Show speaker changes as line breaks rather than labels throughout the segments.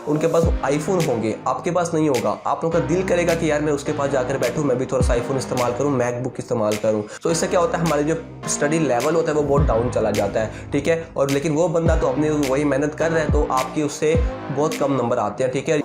उनके पास आईफोन होंगे, आपके पास नहीं होगा। आप लोगों का दिल करेगा कि यार मैं उसके पास जाकर बैठूं, मैं भी थोड़ा सा आईफोन इस्तेमाल करूं, मैकबुक इस्तेमाल करूं। तो इससे क्या होता है, हमारे जो स्टडी लेवल होता है वो बहुत डाउन चला जाता है, ठीक है। और लेकिन वो बंदा तो अपनी वही मेहनत कर रहा है, तो आपकी उससे बहुत कम नंबर आते हैं, ठीक है।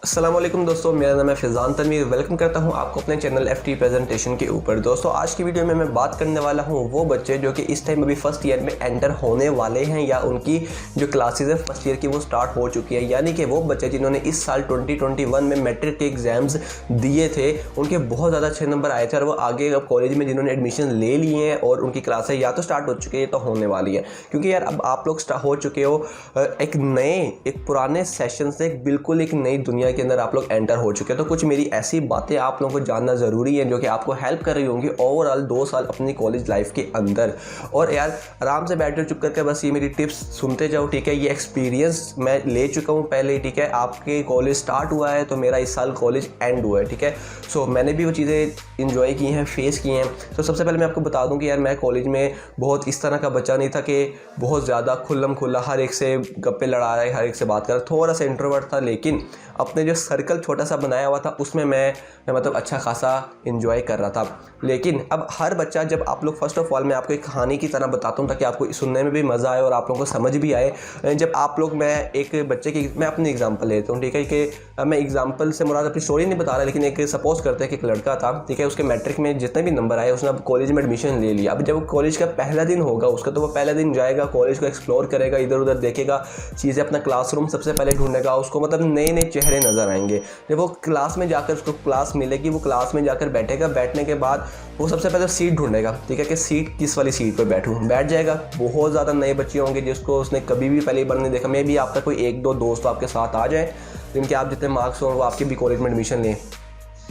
अस्सलाम वालेकुम दोस्तों, मेरा नाम है फिजान तनवीर। वेलकम करता हूं आपको अपने चैनल FT प्रेजेंटेशन के ऊपर। दोस्तों आज की वीडियो में मैं बात करने वाला हूं वो बच्चे जो कि इस टाइम अभी फर्स्ट ईयर में एंटर होने वाले हैं, या उनकी जो क्लासेस है फर्स्ट ईयर की वो स्टार्ट हो चुकी है। यानी कि वो बच्चे जिन्होंने इस साल 2021 में मैट्रिक के एग्जाम्स दिए थे, उनके बहुत ज़्यादा अच्छे नंबर आए थे, और वो आगे अब कॉलेज में जिन्होंने एडमिशन ले लिए हैं और उनकी क्लासें या तो स्टार्ट हो चुकी है या तो होने वाली है। क्योंकि यार अब आप लोग हो चुके हो एक पुराने सेशन से बिल्कुल एक नई दुनिया के अंदर आप लोग एंटर हो चुके हैं। तो कुछ मेरी ऐसी बातें आप लोगों को जानना ज़रूरी है जो कि आपको हेल्प कर रही होंगी ओवरऑल 2 साल अपनी कॉलेज लाइफ के अंदर। और यार आराम से बैठे चुप करके बस ये मेरी टिप्स सुनते जाओ, ठीक है। ये एक्सपीरियंस मैं ले चुका हूँ पहले, ठीक है। आपके कॉलेज स्टार्ट हुआ है तो मेरा इस साल कॉलेज एंड हुआ है, ठीक है। सो मैंने भी वो चीज़ें इंजॉय की हैं, फेस की हैं। तो सबसे पहले मैं आपको बता दूं कि यार मैं कॉलेज में बहुत इस तरह का बच्चा नहीं था कि बहुत ज़्यादा खुल्लम खुल्ला हर एक से गप्पे लड़ा रहा है, हर एक से बात कर रहा। थोड़ा सा इंट्रोवर्ट था, लेकिन अपने जो सर्कल छोटा सा बनाया हुआ था उसमें मैं मतलब अच्छा खासा इंजॉय कर रहा था। लेकिन अब हर बच्चा, जब आप लोग फर्स्ट ऑफ ऑल मैं आपको एक कहानी की तरह बताता हूँ ताकि आपको सुनने में भी मज़ा आए और आप लोगों को समझ भी आए। जब आप लोग, मैं एक बच्चे की मैं अपनी एग्जांपल लेता हूँ, ठीक है। कि मैं एग्जांपल से मुराद अपनी स्टोरी नहीं बता रहा, लेकिन एक सपोज करते हैं कि एक लड़का था, ठीक है। उसके मैट्रिक में जितने भी नंबर आए उसने अब कॉलेज में एडमिशन ले लिया। अब जब कॉलेज का पहला दिन होगा उसका, तो वो पहला दिन जाएगा, कॉलेज को एक्सप्लोर करेगा, इधर उधर देखेगा चीज़ें, अपना क्लासरूम सबसे पहले ढूंढेगा, उसको मतलब नए नए चेहरे नज़र आएंगे। जब वो क्लास में जाकर उसको क्लास मिलेगी, वो क्लास में जाकर बैठेगा, बैठने के बाद वो सबसे पहले सीट ढूंढेगा, ठीक है, कि सीट किस वाली सीट पर बैठूं। बैठ जाएगा। बहुत ज़्यादा नए बच्चे होंगे जिसको उसने कभी भी पहली बार नहीं देखा। मे भी आपका कोई 1-2 दोस्त आपके साथ आ जाए जिनके आप जितने मार्क्स हो वो आपके भी कॉलेज में एडमिशन लें।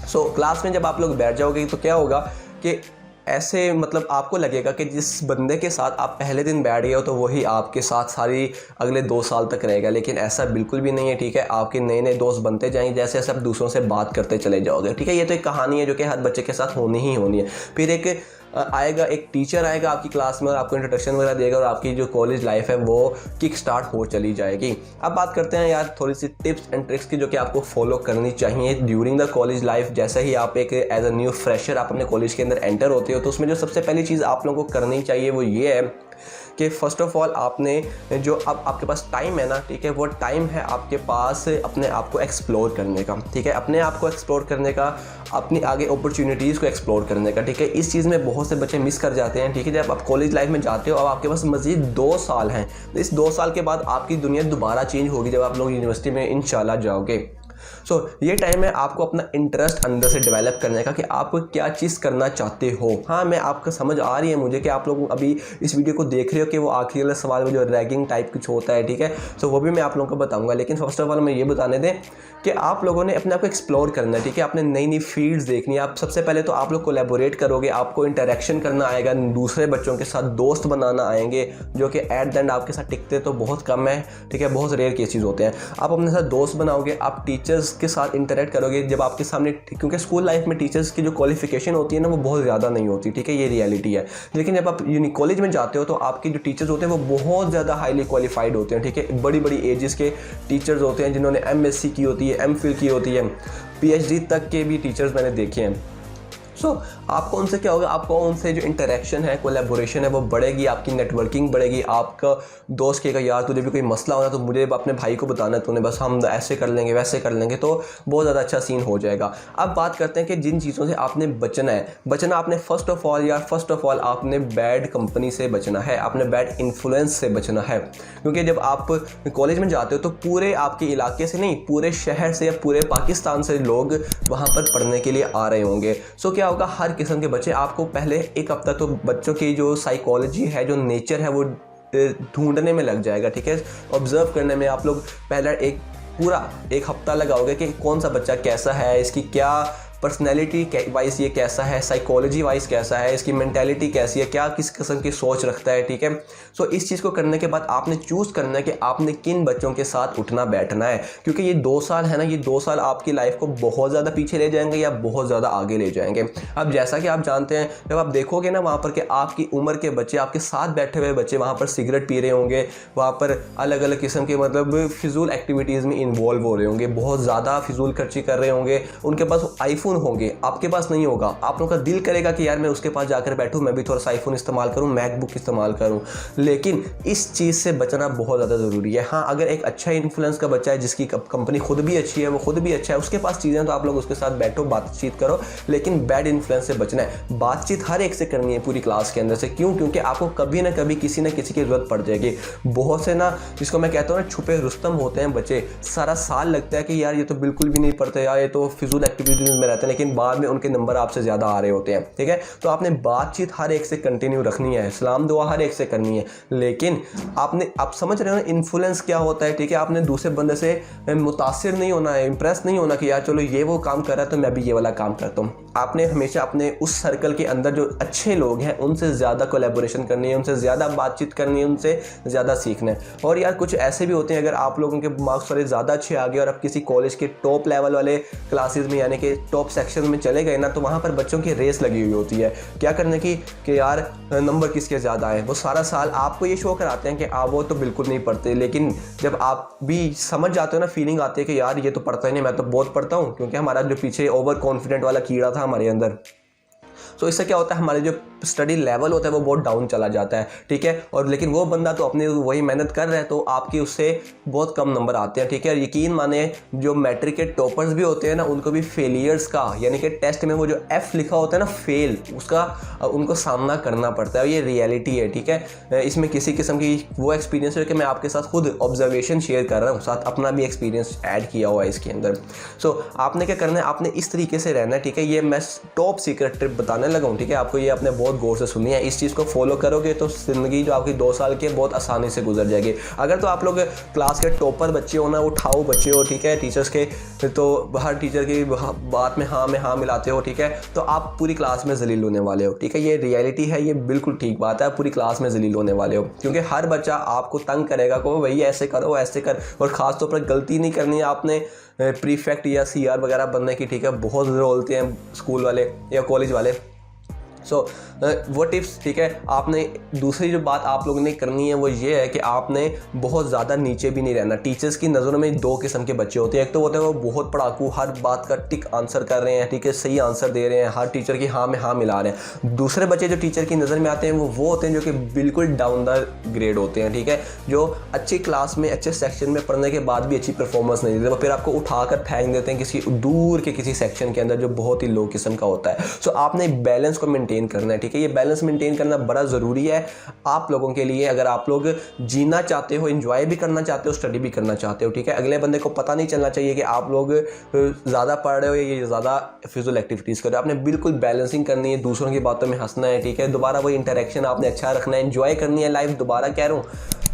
सो क्लास में जब आप लोग बैठ जाओगे तो क्या होगा कि ऐसे मतलब आपको लगेगा कि जिस बंदे के साथ आप पहले दिन बैठ गए हो तो वही आपके साथ सारी अगले 2 साल तक रहेगा। लेकिन ऐसा बिल्कुल भी नहीं है, ठीक है। आपके नए नए दोस्त बनते जाएंगे जैसे जैसे आप दूसरों से बात करते चले जाओगे, ठीक है। ये तो एक कहानी है जो कि हर बच्चे के साथ होनी ही होनी है। फिर एक टीचर आएगा आपकी क्लास में और आपको इंट्रोडक्शन वगैरह देगा और आपकी जो कॉलेज लाइफ है वो किक स्टार्ट हो चली जाएगी। अब बात करते हैं यार थोड़ी सी टिप्स एंड ट्रिक्स की जो कि आपको फॉलो करनी चाहिए ड्यूरिंग द कॉलेज लाइफ। जैसे ही आप एक एज अ न्यू फ्रेशर आप अपने कॉलेज के अंदर एंटर होते हो, तो उसमें जो सबसे पहली चीज़ आप लोगों को करनी चाहिए वो ये है कि फर्स्ट ऑफ ऑल आपने जो अब आपके पास टाइम है ना, ठीक है, वो टाइम है आपके पास अपने आप को एक्सप्लोर करने का, ठीक है। अपने आप को एक्सप्लोर करने का, अपनी आगे अपॉर्चुनिटीज़ को एक्सप्लोर करने का, ठीक है। इस चीज़ में बहुत से बच्चे मिस कर जाते हैं, ठीक है। जब आप कॉलेज लाइफ में जाते हो, अब आपके पास मज़ीद 2 साल हैं। इस 2 साल के बाद आपकी दुनिया दोबारा चेंज होगी जब आप लोग यूनिवर्सिटी में इंशाल्लाह जाओगे। सो ये टाइम है आपको अपना इंटरेस्ट अंदर से डेवलप करने का कि आप क्या चीज़ करना चाहते हो। हाँ, मैं आपका समझ आ रही है मुझे कि आप लोग अभी इस वीडियो को देख रहे हो कि वो आखिरी वाला सवाल में जो रैगिंग टाइप कुछ होता है, ठीक है। सो वो भी मैं आप लोगों को बताऊंगा। लेकिन फर्स्ट ऑफ ऑल मैं ये बताने दें कि आप लोगों ने अपने आप को एक्सप्लोर करना है, ठीक है। आपने नई नई फील्ड्स देखनी है। आप सबसे पहले तो आप लोग कोलैबोरेट करोगे, आपको इंटरेक्शन करना आएगा, दूसरे बच्चों के साथ दोस्त बनाना आएंगे जो कि एट द एंड आपके साथ टिकते तो बहुत कम है, ठीक है। बहुत रेयर केसेस होते हैं। आप अपने साथ दोस्त बनाओगे, आप टीचर्स के साथ इंटरेक्ट करोगे। जब आपके सामने, क्योंकि स्कूल लाइफ में टीचर्स की जो क्वालिफिकेशन होती है ना वो बहुत ज़्यादा नहीं होती, ठीक है, ये रियलिटी है। लेकिन जब आप कॉलेज में जाते हो तो आपके जो टीचर्स होते हैं वो बहुत ज़्यादा हाईली क्वालिफाइड होते हैं, ठीक है। बड़ी बड़ी एजेस के टीचर्स होते हैं जिन्होंने MSc की होती है, MPhil की होती है, PhD तक के भी टीचर्स मैंने देखे हैं। सो आपको उनसे क्या होगा, आपको उनसे जो इंटरेक्शन है, कोलैबोरेशन है वो बढ़ेगी, आपकी नेटवर्किंग बढ़ेगी। आपका दोस्त कहेगा यार तुझे भी कोई मसला होना तो मुझे अपने भाई को बताना है, तूने बस हम ऐसे कर लेंगे वैसे कर लेंगे, तो बहुत ज़्यादा अच्छा सीन हो जाएगा। अब बात करते हैं कि जिन चीज़ों से आपने बचना है। आपने फर्स्ट ऑफ ऑल आपने बैड कंपनी से बचना है, आपने बैड इन्फ्लुएंस से बचना है। क्योंकि जब आप कॉलेज में जाते हो तो पूरे आपके इलाके से नहीं, पूरे शहर से या पूरे पाकिस्तान से लोग वहाँ पर पढ़ने के लिए आ रहे होंगे। सो क्या होगा, हर किस्म के बच्चे, आपको पहले एक हफ्ता तो बच्चों की जो साइकोलॉजी है, जो नेचर है वो ढूंढने में लग जाएगा, ठीक है। ऑब्जर्व करने में आप लोग पहला पूरा एक हफ्ता लगाओगे कि कौन सा बच्चा कैसा है, इसकी क्या पर्सनैलिटी वाइज ये कैसा है, साइकोलॉजी वाइज कैसा है, इसकी मेंटेलिटी कैसी है, क्या किस किस्म की सोच रखता है, ठीक है। सो इस चीज़ को करने के बाद आपने चूज़ करना है कि आपने किन बच्चों के साथ उठना बैठना है, क्योंकि ये 2 साल है ना, ये 2 साल आपकी लाइफ को बहुत ज़्यादा पीछे ले जाएंगे या बहुत ज़्यादा आगे ले जाएंगे। अब जैसा कि आप जानते हैं, जब आप देखोगे ना वहाँ पर कि आपकी उम्र के बच्चे, आपके साथ बैठे हुए बच्चे वहाँ पर सिगरेट पी रहे होंगे, वहाँ पर अलग अलग किस्म के मतलब फिजूल एक्टिविटीज़ में इन्वॉल्व हो रहे होंगे, बहुत ज़्यादा फिजूल खर्ची कर रहे होंगे, उनके पास आईफोन होंगे, आपके पास नहीं होगा। आप लोगों का दिल करेगा कि यार मैं उसके पास जाकर बैठूं, मैं भी थोड़ा सा आईफोन इस्तेमाल करूं, मैकबुक इस्तेमाल करूं, लेकिन इस चीज़ से बचना बहुत ज़्यादा ज़रूरी है। हाँ, अगर एक अच्छा इन्फ्लुएंस का बच्चा है जिसकी कंपनी खुद भी अच्छी है, वो खुद भी अच्छा है, उसके पास चीज़ें, तो आप लोग उसके साथ बैठो, बातचीत करो, लेकिन बैड इन्फ्लुएंस से बचना है। बातचीत हर एक से करनी है पूरी क्लास के अंदर से। क्यों? क्योंकि आपको कभी ना कभी किसी न किसी की ज़रूरत पड़ जाएगी। बहुत से ना, जिसको मैं कहता हूँ ना, छुपे रुस्तम होते हैं बच्चे, सारा साल लगता है कि यार ये तो बिल्कुल भी नहीं पढ़ते, यार ये तो फिजूल एक्टिविटीज़ में रहते हैं, लेकिन बाद में उनके नंबर आपसे ज़्यादा आ रहे होते हैं, ठीक है। तो आपने बातचीत हर एक से कंटिन्यू रखनी है, सलाम दुआ हर एक से करनी है, लेकिन आप समझ रहे हो इन्फ्लुएंस क्या होता है, ठीक है। आपने दूसरे बंदे से मुतासिर नहीं होना है, इंप्रेस नहीं होना कि यार चलो ये वो काम कर रहा है तो मैं भी ये वाला काम करता हूँ। आपने हमेशा अपने उस सर्कल के अंदर जो अच्छे लोग हैं उनसे ज़्यादा कोलैबोरेशन करनी है, उनसे ज़्यादा बातचीत करनी है, उनसे ज़्यादा सीखना है। और यार कुछ ऐसे भी होते हैं, अगर आप लोगों के मार्क्स वाले ज़्यादा अच्छे आ गए और आप किसी कॉलेज के टॉप लेवल वाले क्लासेस में यानी कि टॉप सेक्शन में चले गए ना, तो वहाँ पर बच्चों की रेस लगी हुई होती है क्या करने की, कि यार नंबर किसके ज़्यादा है। वो सारा साल आपको ये शो कराते हैं कि आप वो तो बिल्कुल नहीं पढ़ते, लेकिन जब आप भी समझ जाते हो ना, फीलिंग आती है कि यार ये तो पढ़ता ही नहीं, मैं तो बहुत पढ़ता हूँ, क्योंकि हमारा जो पीछे ओवर कॉन्फिडेंट वाला कीड़ा था हमारे अंदर। तो इससे क्या होता है, हमारे जो स्टडी लेवल होता है वो बहुत डाउन चला जाता है, ठीक है। और लेकिन वो बंदा तो अपनी वही मेहनत कर रहा है, तो आपके उससे बहुत कम नंबर आते हैं, ठीक है। और यकीन माने जो मैट्रिक के टॉपर्स भी होते हैं ना, उनको भी फेलियर्स का, यानी कि टेस्ट में वो जो F लिखा होता है ना, फेल, उसका उनको सामना करना पड़ता है। ये रियलिटी है, ठीक है। इसमें किसी किस्म की वो एक्सपीरियंस है कि मैं आपके साथ खुद ऑब्जर्वेशन शेयर कर रहा हूँ, साथ अपना भी एक्सपीरियंस ऐड किया हुआ है इसके अंदर। सो आपने क्या करना है, आपने इस तरीके से रहना है, ठीक है। ये मैं टॉप सीक्रेट ट्रिप बताने लगा हूँ, ठीक है। आपको ये आपने बहुत गौर से सुनी है, इस चीज़ को फॉलो करोगे तो ज़िंदगी जो आपकी 2 साल की है बहुत आसानी से गुजर जाएगी। अगर तो आप लोग क्लास के टॉपर बच्चे हो ना, उठाओ बच्चे हो, ठीक है, टीचर्स के, तो हर टीचर की बात में हाँ मिलाते हो, ठीक है, तो आप पूरी क्लास में जलील होने वाले हो, ठीक है। ये रियलिटी है, ये बिल्कुल ठीक बात है, आप पूरी क्लास में जलील होने वाले हो, क्योंकि हर बच्चा आपको तंग करेगा को भाई ऐसे करो ऐसे कर। और ख़ास तौर पर गलती नहीं करनी है आपने प्रीफेक्ट या CR वगैरह बनने की, ठीक है। बहुत ज़रूर बोलते हैं स्कूल वाले या कॉलेज वाले। सो वो टिप्स, ठीक है। आपने दूसरी जो बात आप लोगों ने करनी है वो ये है कि आपने बहुत ज़्यादा नीचे भी नहीं रहना। टीचर्स की नज़रों में 2 किस्म के बच्चे होते हैं, एक तो होते हैं वो बहुत पढ़ाकू, हर बात का टिक आंसर कर रहे हैं, ठीक है, सही आंसर दे रहे हैं, हर टीचर की हाँ में हाँ मिला रहे हैं। दूसरे बच्चे जो टीचर की नज़र में आते हैं वो होते हैं जो कि बिल्कुल डाउन द ग्रेड होते हैं, ठीक है, जो अच्छी क्लास में अच्छे सेक्शन में पढ़ने के बाद भी अच्छी परफॉर्मेंस नहीं देते, वो फिर आपको उठाकर फेंक देते हैं किसी दूर के किसी सेक्शन के अंदर जो बहुत ही लो किस्म का होता है। सो आपने बैलेंस को मेंटेन करना है, ठीक है। ये बैलेंस मेंटेन करना बड़ा ज़रूरी है आप लोगों के लिए, अगर आप लोग जीना चाहते हो, एंजॉय भी करना चाहते हो, स्टडी भी करना चाहते हो, ठीक है। अगले बंदे को पता नहीं चलना चाहिए कि आप लोग ज़्यादा पढ़ रहे हो या ये ज़्यादा फिजिकल एक्टिविटीज़ कर रहे हो। आपने बिल्कुल बैलेंसिंग करनी है, दूसरों की बातों में हंसना है, ठीक है, दोबारा वही इंटरेक्शन आपने अच्छा रखना है, एंजॉय करनी है लाइफ। दोबारा कह रहा हूँ,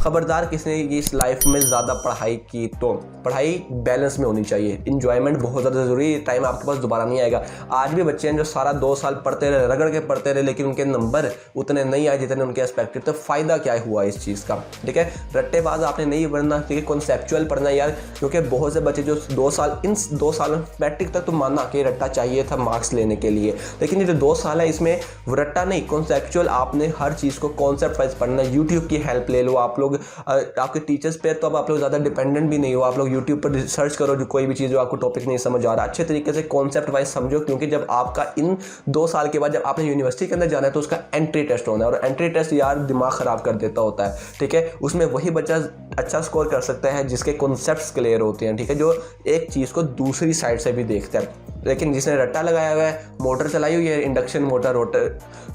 खबरदार किसने इस लाइफ में ज़्यादा पढ़ाई की तो पढ़ाई बैलेंस में होनी चाहिए, इन्जॉयमेंट बहुत ज़्यादा ज़रूरी है। टाइम आपके पास दोबारा नहीं आएगा। आज भी बच्चे हैं जो सारा 2 साल पढ़ते रहे, रगड़ के पढ़ते रहे, लेकिन उनके नंबर उतने नहीं आए जितने उनके एक्सपेक्टेड, तो फ़ायदा क्या हुआ इस चीज़ का, ठीक है। रट्टेबाज आपने नहीं बनना, ठीक है, कॉन्सेप्चुअल पढ़ना यार, क्योंकि बहुत से बच्चे जो 2 साल, इन 2 सालों मैट्रिक तक तो माना कि रट्टा चाहिए था मार्क्स लेने के लिए, लेकिन ये जो 2 साल है इसमें रट्टा नहीं, कॉन्सेप्चुअल आपने हर चीज़ को कॉन्सेप्ट वाइज पढ़ना। यूट्यूब की हेल्प ले लो आप लोग, आपके टीचर्स पे तो अब आप लोग ज़्यादा डिपेंडेंट भी नहीं हो, आप लोग यूट्यूब पर सर्च करो जो कोई भी चीज़ जो आपको टॉपिक नहीं समझ आ रहा, अच्छे तरीके से कॉन्सेप्ट वाइज समझो, क्योंकि जब आपका इन 2 साल के बाद जब आपने यूनिवर्सिटी के अंदर जाना है तो उसका एंट्री टेस्ट होना है, और एंट्री टेस्ट यार दिमाग ख़राब कर देता होता है, ठीक है। उसमें वही बच्चा अच्छा स्कोर कर सकता है जिसके कॉन्सेप्ट्स क्लियर होते हैं, ठीक है, जो एक चीज़ को दूसरी साइड से भी देखता है। लेकिन जिसने रट्टा लगाया हुआ है, मोटर चलाई हुई है, इंडक्शन मोटर रोटर,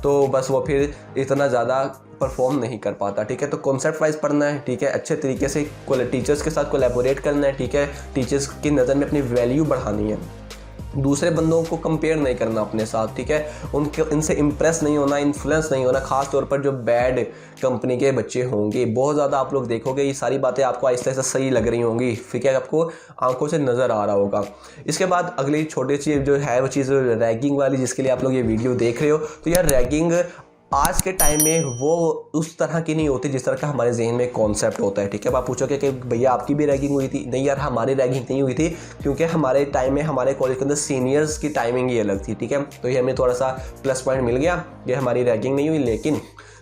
तो बस वो फिर इतना ज़्यादा परफॉर्म नहीं कर पाता, ठीक है। तो कॉन्सेप्ट वाइज पढ़ना है, ठीक है, अच्छे तरीके से टीचर्स के साथ कोलैबोरेट करना है, ठीक है, टीचर्स की नज़र में अपनी वैल्यू बढ़ानी है। दूसरे बंदों को कंपेयर नहीं करना अपने साथ, ठीक है, उनके इनसे इम्प्रेस नहीं होना, इन्फ्लुएंस नहीं होना, ख़ास तौर पर जो बैड कंपनी के बच्चे होंगे। बहुत ज़्यादा आप लोग देखोगे ये सारी बातें आपको आहिस्ता आहिस्ता सही लग रही होंगी, ठीक है, आपको आंखों से नज़र आ रहा होगा। इसके बाद अगली छोटी चीज़ जो है वो चीज़ रैगिंग वाली, जिसके लिए आप लोग ये वीडियो देख रहे हो। तो यार रैगिंग आज के टाइम में वो उस तरह की नहीं होती जिस तरह का हमारे जहन में कॉन्सेप्ट होता है, ठीक है। अब आप पूछोगे कि भैया आपकी भी रैगिंग हुई थी? नहीं यार, हमारी रैगिंग नहीं हुई थी, क्योंकि हमारे टाइम में हमारे कॉलेज के अंदर सीनियर्स की टाइमिंग ही अलग थी, ठीक है। तो ये हमें थोड़ा सा प्लस पॉइंट मिल गया, ये हमारी रैगिंग नहीं हुई। लेकिन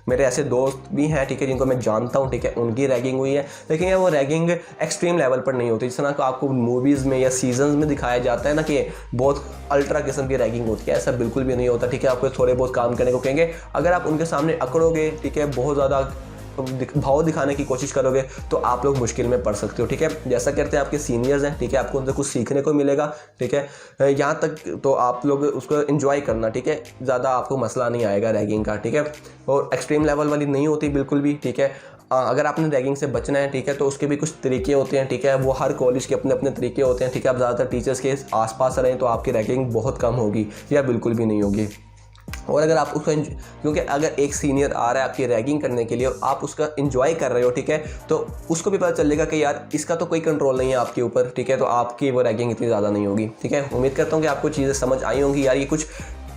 मेरे ऐसे दोस्त भी हैं, ठीक है, जिनको मैं जानता हूँ, ठीक है, उनकी रैगिंग हुई है। लेकिन वो रैगिंग एक्सट्रीम लेवल पर नहीं होती, जिस तरह को आपको मूवीज़ में या सीजन्स में दिखाया जाता है ना कि बहुत अल्ट्रा किस्म की रैगिंग होती है, ऐसा बिल्कुल भी नहीं होता, ठीक है। आपको थोड़े बहुत काम करने को कहेंगे, अगर आप उनके सामने अकड़ोगे, ठीक है, बहुत ज़्यादा भाव दिखाने की कोशिश करोगे तो आप लोग मुश्किल में पड़ सकते हो, ठीक है। जैसा कहते हैं आपके सीनियर्स हैं, ठीक है, आपको उनसे कुछ सीखने को मिलेगा, ठीक है। यहाँ तक तो आप लोग उसको एंजॉय करना, ठीक है, ज़्यादा आपको मसला नहीं आएगा रैगिंग का, ठीक है। और एक्सट्रीम लेवल वाली नहीं होती बिल्कुल भी, ठीक है। अगर आपने रैगिंग से बचना है, ठीक है, तो उसके भी कुछ तरीके होते हैं, ठीक है। वो हर कॉलेज के अपने अपने तरीके होते हैं, ठीक है। आप ज़्यादातर टीचर्स के आसपास रहें तो आपकी रैगिंग बहुत कम होगी या बिल्कुल भी नहीं होगी। और अगर आप उसका क्योंकि अगर एक सीनियर आ रहा है आपकी रैगिंग करने के लिए और आप उसका एंजॉय कर रहे हो, ठीक है, तो उसको भी पता चलेगा कि यार इसका तो कोई कंट्रोल नहीं है आपके ऊपर, ठीक है, तो आपकी वो रैगिंग इतनी ज़्यादा नहीं होगी, ठीक है। उम्मीद करता हूँ कि आपको चीज़ें समझ आई होंगी यार। ये कुछ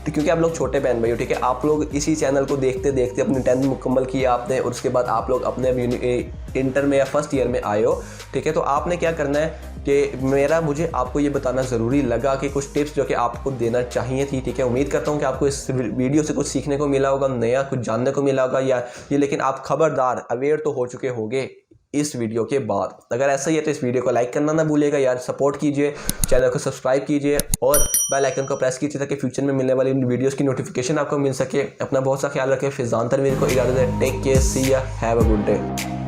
क्योंकि आप लोग छोटे बहन भाई हो, ठीक है, आप लोग इसी चैनल को देखते देखते अपनी 10th मुकम्मल किया आपने, और उसके बाद आप लोग अपने इंटर में या फर्स्ट ईयर में आए हो, ठीक है। तो आपने क्या करना है कि मुझे आपको ये बताना ज़रूरी लगा कि कुछ टिप्स जो कि आपको देना चाहिए थी, ठीक है। उम्मीद करता हूँ कि आपको इस वीडियो से कुछ सीखने को मिला होगा, नया कुछ जानने को मिला होगा या ये, लेकिन आप खबरदार अवेयर तो हो चुके होंगे इस वीडियो के बाद। अगर ऐसा ही है तो इस वीडियो को लाइक करना ना भूलिएगा यार, सपोर्ट कीजिए, चैनल को सब्सक्राइब कीजिए और बेल आइकन को प्रेस कीजिए ताकि फ्यूचर में मिलने वाली वीडियोस की नोटिफिकेशन आपको मिल सके। अपना बहुत सा ख्याल रखें। फिजान तनवीर को इजाज़त है। टेक केयर, सी या, हैव अ गुड डे।